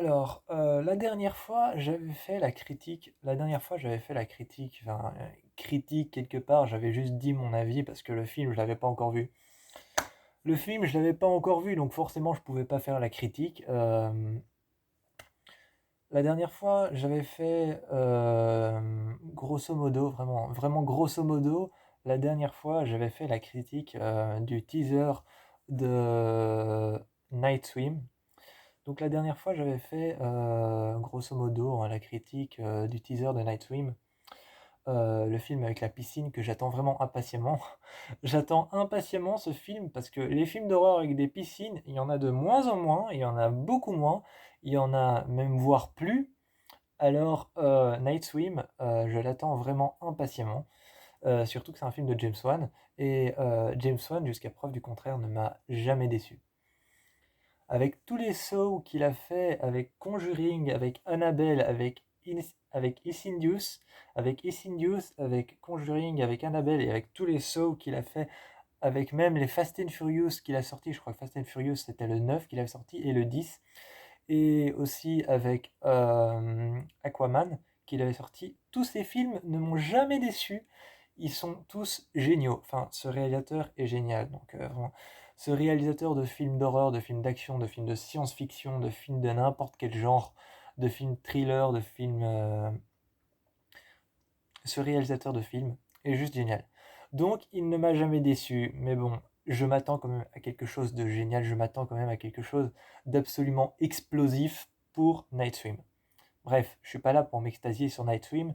La dernière fois, j'avais fait la critique, enfin, critique quelque part, j'avais juste dit mon avis parce que le film, je l'avais pas encore vu. Le film, je l'avais pas encore vu, donc forcément, je pouvais pas faire la critique. La dernière fois, j'avais fait, grosso modo, vraiment, vraiment grosso modo, la dernière fois, j'avais fait la critique du teaser de Night Swim. Donc la dernière fois, j'avais fait grosso modo la critique du teaser de Night Swim, le film avec la piscine que j'attends vraiment impatiemment. J'attends impatiemment ce film parce que les films d'horreur avec des piscines, il y en a de moins en moins, il y en a beaucoup moins, il y en a même voire plus. Alors Night Swim, je l'attends vraiment impatiemment, surtout que c'est un film de James Wan, et James Wan, jusqu'à preuve du contraire, ne m'a jamais déçu. Avec tous les sauts qu'il a fait, avec Conjuring, avec Annabelle, avec Insidious, avec Conjuring, avec Annabelle et avec tous les sauts qu'il a fait, avec même les Fast and Furious qu'il a sorti, je crois que Fast and Furious c'était le 9 qu'il avait sorti et le 10, et aussi avec Aquaman qu'il avait sorti. Tous ces films ne m'ont jamais déçu. Ils sont tous géniaux. Enfin, ce réalisateur est génial. Donc, vraiment, ce réalisateur de films d'horreur, de films d'action, de films de science-fiction, de films de n'importe quel genre, de films thriller, de films. Ce réalisateur de films est juste génial. Donc, il ne m'a jamais déçu. Mais bon, je m'attends quand même à quelque chose de génial. Je m'attends quand même à quelque chose d'absolument explosif pour Night Swim. Bref, je suis pas là pour m'extasier sur Night Swim.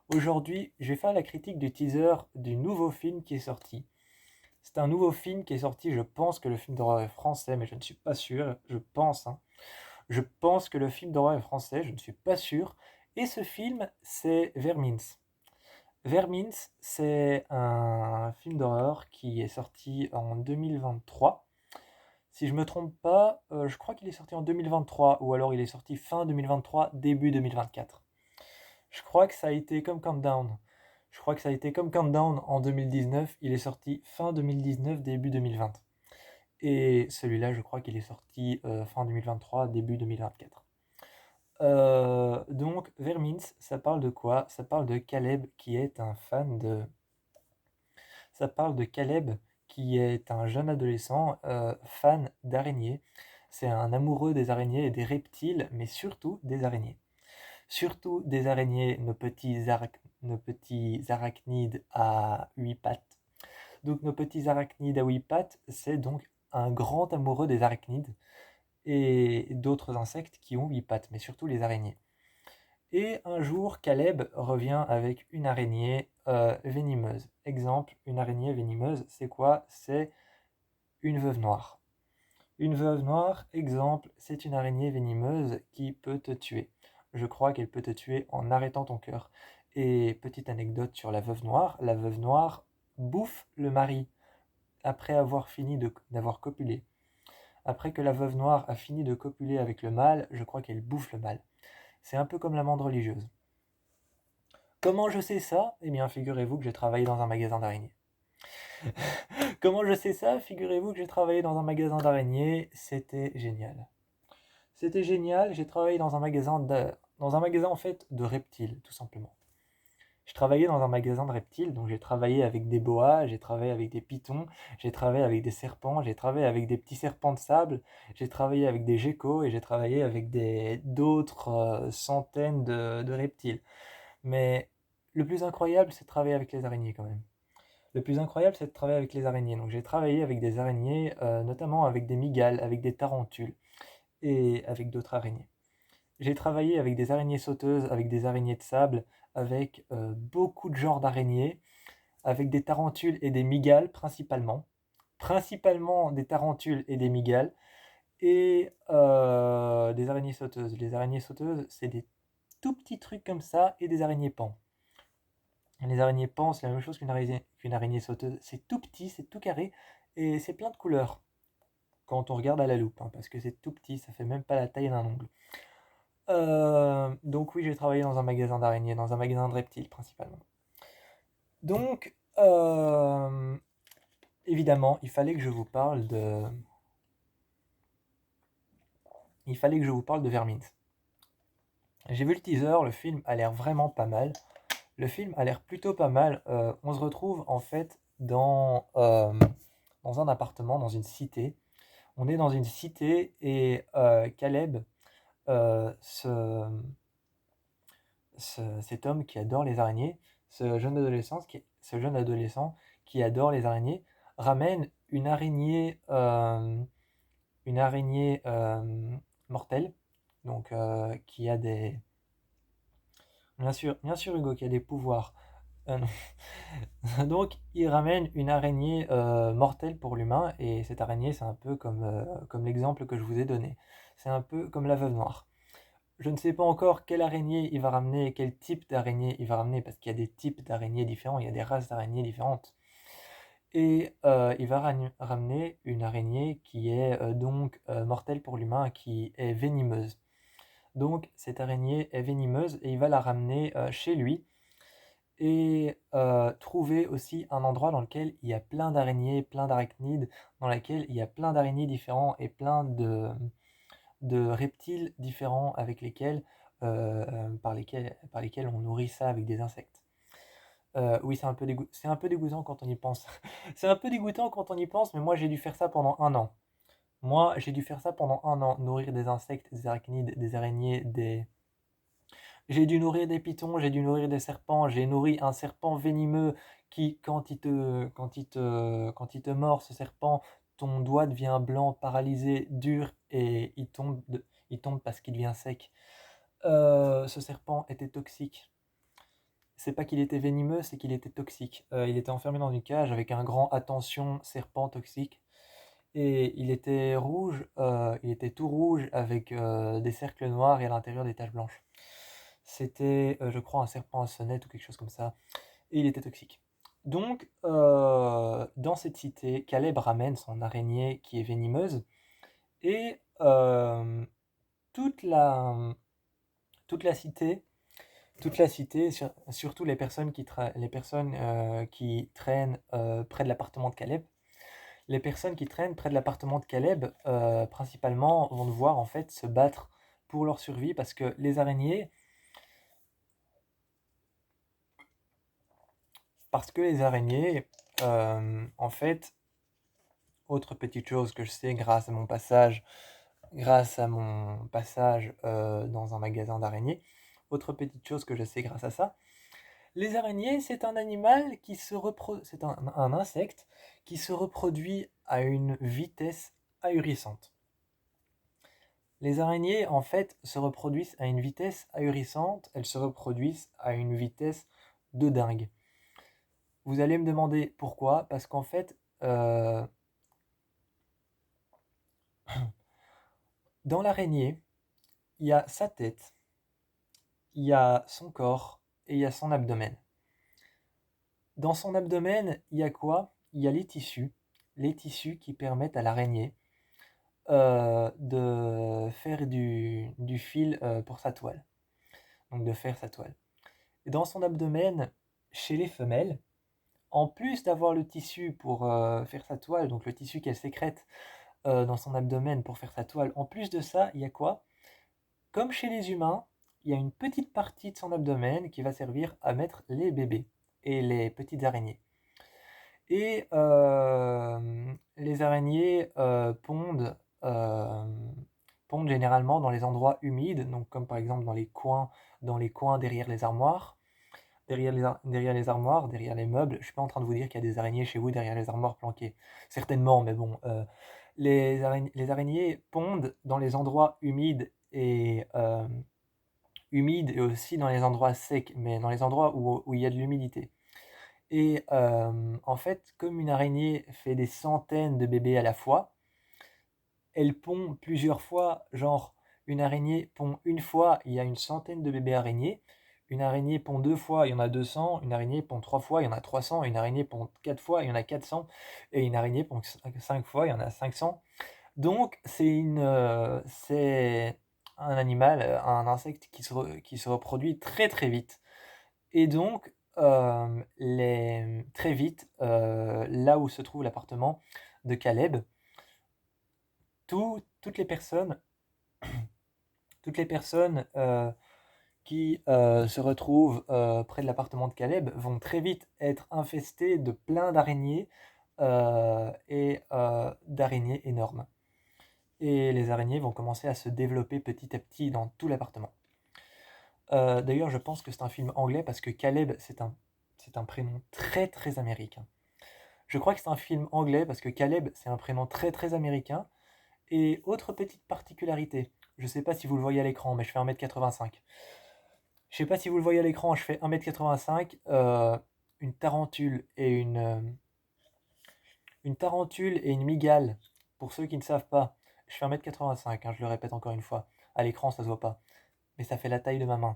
Aujourd'hui, je vais faire la critique du teaser du nouveau film qui est sorti. C'est un nouveau film qui est sorti, je pense que le film d'horreur est français, mais je ne suis pas sûr. Je pense, hein. Je pense que le film d'horreur est français, je ne suis pas sûr. Et ce film, c'est Vermins. Vermins, c'est un film d'horreur qui est sorti en 2023. Si je me trompe pas, je crois qu'il est sorti en 2023, ou alors il est sorti fin 2023, début 2024. Je crois que ça a été comme Countdown. Je crois que ça a été comme Countdown en 2019. Il est sorti fin 2019, début 2020. Et celui-là, je crois qu'il est sorti fin 2023, début 2024. Donc, Vermins, ça parle de quoi? Ça parle de Caleb qui est un fan de... Ça parle de Caleb qui est un jeune adolescent fan d'araignées. C'est un amoureux des araignées et des reptiles, mais surtout des araignées. Surtout des araignées, nos petits arachnides à 8 pattes. Donc nos petits arachnides à 8 pattes, c'est donc un grand amoureux des arachnides et d'autres insectes qui ont 8 pattes, mais surtout les araignées. Et un jour, Caleb revient avec une araignée venimeuse. Exemple, une araignée venimeuse, c'est quoi? C'est une veuve noire. Une veuve noire, exemple, c'est une araignée venimeuse qui peut te tuer. Je crois qu'elle peut te tuer en arrêtant ton cœur. Et petite anecdote sur la veuve noire bouffe le mari après avoir fini d'avoir copulé. Après que la veuve noire a fini de copuler avec le mâle, je crois qu'elle bouffe le mâle. C'est un peu comme l'amande religieuse. Comment je sais ça? Eh bien, figurez-vous que j'ai travaillé dans un magasin d'araignées. Comment je sais ça? Figurez-vous que j'ai travaillé dans un magasin d'araignées. C'était génial. C'était génial, j'ai travaillé dans un magasin en fait de reptiles, tout simplement. Je travaillais dans un magasin de reptiles, donc j'ai travaillé avec des boas, j'ai travaillé avec des pythons, j'ai travaillé avec des serpents, j'ai travaillé avec des petits serpents de sable, j'ai travaillé avec des geckos et j'ai travaillé avec d'autres centaines de reptiles. Mais le plus incroyable, c'est de travailler avec les araignées quand même. Le plus incroyable, c'est de travailler avec les araignées. Donc j'ai travaillé avec des araignées, notamment avec des mygales, avec des tarentules et avec d'autres araignées. J'ai travaillé avec des araignées sauteuses, avec des araignées de sable, avec beaucoup de genres d'araignées, avec des tarentules et des mygales principalement. Principalement des tarentules et des mygales, et des araignées sauteuses. Les araignées sauteuses, c'est des tout petits trucs comme ça, et des araignées pans. Les araignées pans, c'est la même chose qu'une araignée sauteuse. C'est tout petit, c'est tout carré, et c'est plein de couleurs quand on regarde à la loupe, hein, parce que c'est tout petit, ça fait même pas la taille d'un ongle. Donc oui, j'ai travaillé dans un magasin d'araignées, dans un magasin de reptiles principalement. Donc, évidemment, il fallait que je vous parle de... il fallait que je vous parle de Vermins. J'ai vu le teaser, le film a l'air vraiment pas mal. Le film a l'air plutôt pas mal. On se retrouve en fait dans un appartement, dans une cité. On est dans une cité et Caleb, euh, ce, cet homme qui adore les araignées, ce jeune adolescent qui adore les araignées, ramène une araignée mortelle, donc qui a des... bien sûr Hugo, qui a des pouvoirs. Non. Donc il ramène une araignée mortelle pour l'humain, et cette araignée c'est un peu comme l'exemple que je vous ai donné. C'est un peu comme la veuve noire. Je ne sais pas encore quelle araignée il va ramener, quel type d'araignée il va ramener, parce qu'il y a des types d'araignées différents, il y a des races d'araignées différentes. Et il va ramener une araignée qui est mortelle pour l'humain, qui est venimeuse. Donc cette araignée est venimeuse et il va la ramener chez lui et trouver aussi un endroit dans lequel il y a plein d'araignées, plein d'arachnides, dans lequel il y a plein d'araignées différents et plein de reptiles différents par lesquels on nourrit ça avec des insectes. Oui, c'est un peu dégoûtant quand on y pense. C'est un peu dégoûtant quand on y pense, mais moi j'ai dû faire ça pendant un an. Moi, j'ai dû faire ça pendant un an, nourrir des insectes, des arachnides, des araignées, des... J'ai dû nourrir des pitons, j'ai dû nourrir des serpents, j'ai nourri un serpent venimeux qui, quand il te mord, ce serpent, ton doigt devient blanc, paralysé, dur, et il tombe parce qu'il devient sec. Ce serpent était toxique. C'est pas qu'il était venimeux, c'est qu'il était toxique. Il était enfermé dans une cage avec un grand attention serpent toxique. Et il était tout rouge avec des cercles noirs et à l'intérieur des taches blanches. C'était, je crois, un serpent à sonnette ou quelque chose comme ça. Et il était toxique. Donc, dans cette cité, Caleb ramène son araignée qui est venimeuse. Et toute la, toute la cité, surtout les personnes qui traînent près de l'appartement de Caleb, les personnes qui traînent près de l'appartement de Caleb, principalement, vont devoir en fait se battre pour leur survie parce que les araignées, en fait, autre petite chose que je sais grâce à mon passage dans un magasin d'araignées, autre petite chose que je sais grâce à ça, les araignées, c'est un animal c'est un insecte qui se reproduit à une vitesse ahurissante. Les araignées, en fait, se reproduisent à une vitesse ahurissante, elles se reproduisent à une vitesse de dingue. Vous allez me demander pourquoi, parce qu'en fait, dans l'araignée, il y a sa tête, il y a son corps et il y a son abdomen. Dans son abdomen, il y a quoi? Il y a les tissus qui permettent à l'araignée de faire du fil pour sa toile, donc de faire sa toile. Et dans son abdomen, chez les femelles, en plus d'avoir le tissu pour faire sa toile, donc le tissu qu'elle sécrète dans son abdomen pour faire sa toile, en plus de ça, il y a quoi? Comme chez les humains, il y a une petite partie de son abdomen qui va servir à mettre les bébés et les petites araignées. Et les araignées euh, pondent généralement dans les endroits humides, donc comme par exemple dans les coins derrière les armoires, derrière les armoires, derrière les meubles. Je suis pas en train de vous dire qu'il y a des araignées chez vous derrière les armoires planquées. Certainement, mais bon, les araignées pondent dans les endroits humides et aussi dans les endroits secs, mais dans les endroits où il y a de l'humidité. Et en fait, comme une araignée fait des centaines de bébés à la fois, elle pond plusieurs fois, genre une araignée pond une fois, il y a une centaine de bébés araignées. Une araignée pond deux fois, il y en a 200. Une araignée pond trois fois, il y en a 300. Une araignée pond quatre fois, il y en a 400. Et une araignée pond cinq fois, il y en a 500. Donc c'est un animal, un insecte qui se reproduit très très vite. Et donc, très vite, là où se trouve l'appartement de Caleb, toutes les personnes Toutes les personnes qui se retrouvent près de l'appartement de Caleb vont très vite être infestées de plein d'araignées et d'araignées énormes. Et les araignées vont commencer à se développer petit à petit dans tout l'appartement. D'ailleurs, je pense que c'est un film anglais parce que Caleb, c'est un prénom très très américain. Je crois que c'est un film anglais parce que Caleb, c'est un prénom très très américain. Et autre petite particularité, je sais pas si vous le voyez à l'écran, mais je fais 1m85. Je sais pas si vous le voyez à l'écran, je fais 1m85. Une tarentule et une tarentule et une mygale, pour ceux qui ne savent pas, je fais 1m85, hein, je le répète encore une fois. À l'écran, ça se voit pas. Mais ça fait la taille de ma main.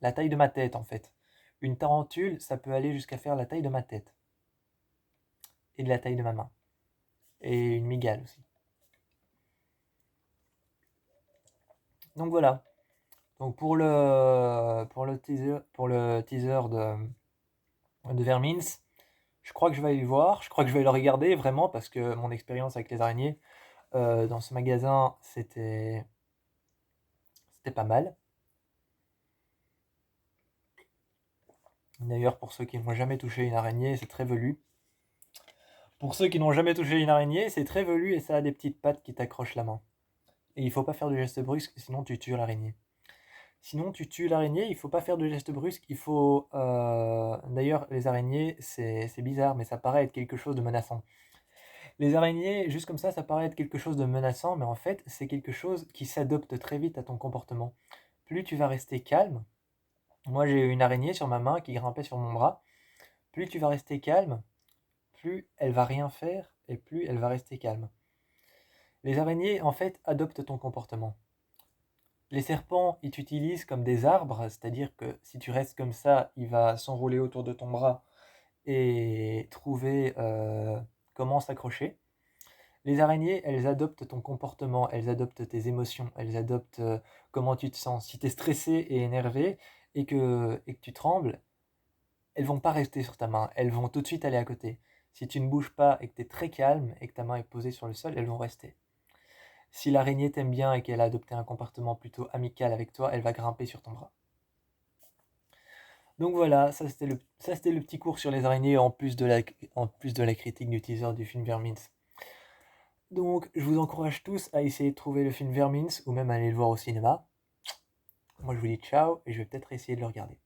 La taille de ma tête, en fait. Une tarentule, ça peut aller jusqu'à faire la taille de ma tête. Et de la taille de ma main. Et une mygale aussi. Donc voilà. Donc pour le teaser de Vermins, je crois que je vais aller le voir. Je crois que je vais le regarder vraiment parce que mon expérience avec les araignées dans ce magasin, c'était pas mal. D'ailleurs, pour ceux qui n'ont jamais touché une araignée, c'est très velu. Pour ceux qui n'ont jamais touché une araignée, c'est très velu et ça a des petites pattes qui t'accrochent la main. Et il faut pas faire de gestes brusques, sinon tu tues l'araignée. Sinon tu tues l'araignée, il faut pas faire de gestes brusques, il faut... D'ailleurs, les araignées, c'est bizarre, mais ça paraît être quelque chose de menaçant. Les araignées, juste comme ça paraît être quelque chose de menaçant, mais en fait, c'est quelque chose qui s'adopte très vite à ton comportement. Plus tu vas rester calme, moi j'ai eu une araignée sur ma main qui grimpait sur mon bras, plus tu vas rester calme, plus elle va rien faire et plus elle va rester calme. Les araignées, en fait, adoptent ton comportement. Les serpents, ils t'utilisent comme des arbres, c'est-à-dire que si tu restes comme ça, il va s'enrouler autour de ton bras et trouver comment s'accrocher. Les araignées, elles adoptent ton comportement, elles adoptent tes émotions, elles adoptent comment tu te sens. Si tu es stressé et énervé et que tu trembles, elles vont pas rester sur ta main, elles vont tout de suite aller à côté. Si tu ne bouges pas et que tu es très calme et que ta main est posée sur le sol, elles vont rester. Si l'araignée t'aime bien et qu'elle a adopté un comportement plutôt amical avec toi, elle va grimper sur ton bras. Donc voilà, ça c'était le petit cours sur les araignées en plus de la critique du teaser du film Vermins. Donc je vous encourage tous à essayer de trouver le film Vermins ou même à aller le voir au cinéma. Moi je vous dis ciao et je vais peut-être essayer de le regarder.